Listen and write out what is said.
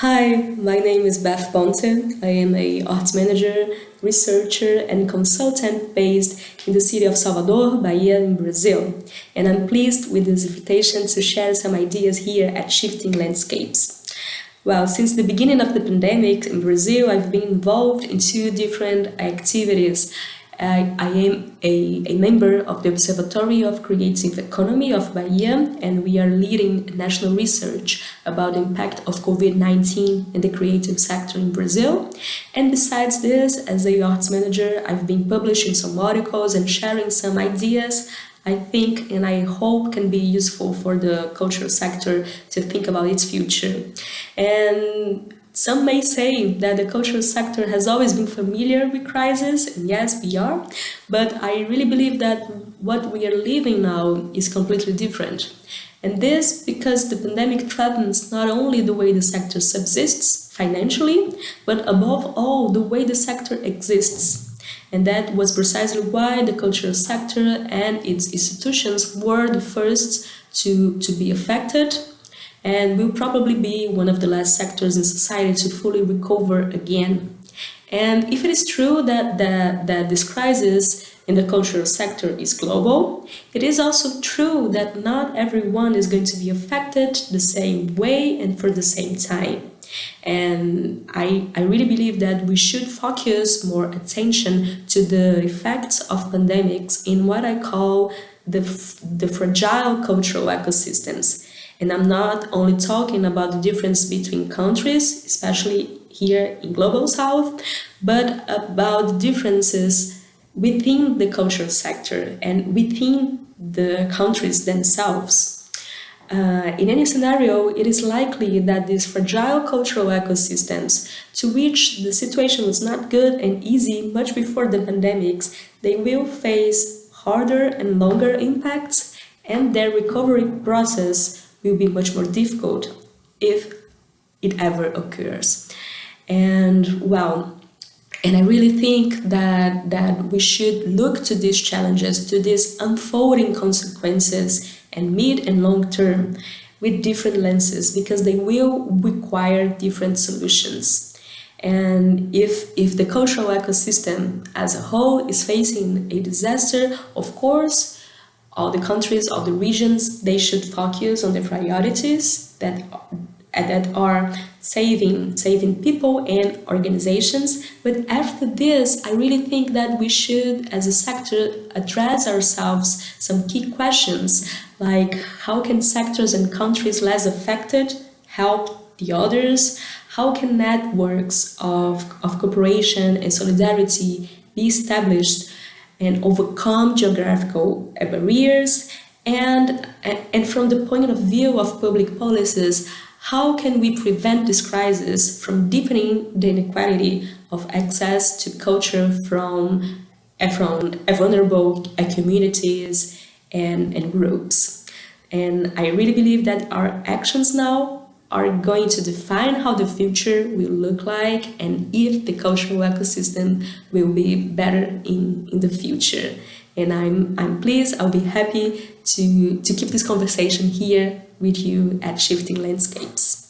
Hi, my name is Beth Ponte. I am a arts manager, researcher, and consultant based in the city of Salvador, Bahia, in Brazil. And I'm pleased with this invitation to share some ideas here at Shifting Landscapes. Well, since the beginning of the pandemic in Brazil, I've been involved in two different activities. I am a member of the Observatory of Creative Economy of Bahia, and we are leading national research about the impact of COVID-19 in the creative sector in Brazil. And besides this, as a arts manager, I've been publishing some articles and sharing some ideas I think and I hope can be useful for the cultural sector to think about its future. And some may say that the cultural sector has always been familiar with crisis, and yes, we are, but I really believe that what we are living now is completely different. And this because the pandemic threatens not only the way the sector subsists financially, but above all, the way the sector exists. And that was precisely why the cultural sector and its institutions were the first to be affected and will probably be one of the last sectors in society to fully recover again. And if it is true that this crisis in the cultural sector is global, it is also true that not everyone is going to be affected the same way and for the same time. And I really believe that we should focus more attention to the effects of pandemics in what I call the fragile cultural ecosystems. And I'm not only talking about the difference between countries, especially here in Global South, but about the differences within the cultural sector and within the countries themselves. In any scenario, it is likely that these fragile cultural ecosystems, to which the situation was not good and easy much before the pandemics, they will face harder and longer impacts, and their recovery process will be much more difficult if it ever occurs. And I really think that we should look to these challenges, to these unfolding consequences and mid and long term with different lenses, because they will require different solutions. And if the cultural ecosystem as a whole is facing a disaster, of course, all the countries, all the regions, they should focus on the priorities that are saving people and organizations. But after this, I really think that we should, as a sector, address ourselves some key questions, like how can sectors and countries less affected help the others? How can networks of cooperation and solidarity be established and overcome geographical barriers? And from the point of view of public policies, how can we prevent this crisis from deepening the inequality of access to culture from vulnerable communities and groups? And I really believe that our actions now are going to define how the future will look like and if the cultural ecosystem will be better in the future. And I'm pleased, I'll be happy to keep this conversation here with you at Shifting Landscapes.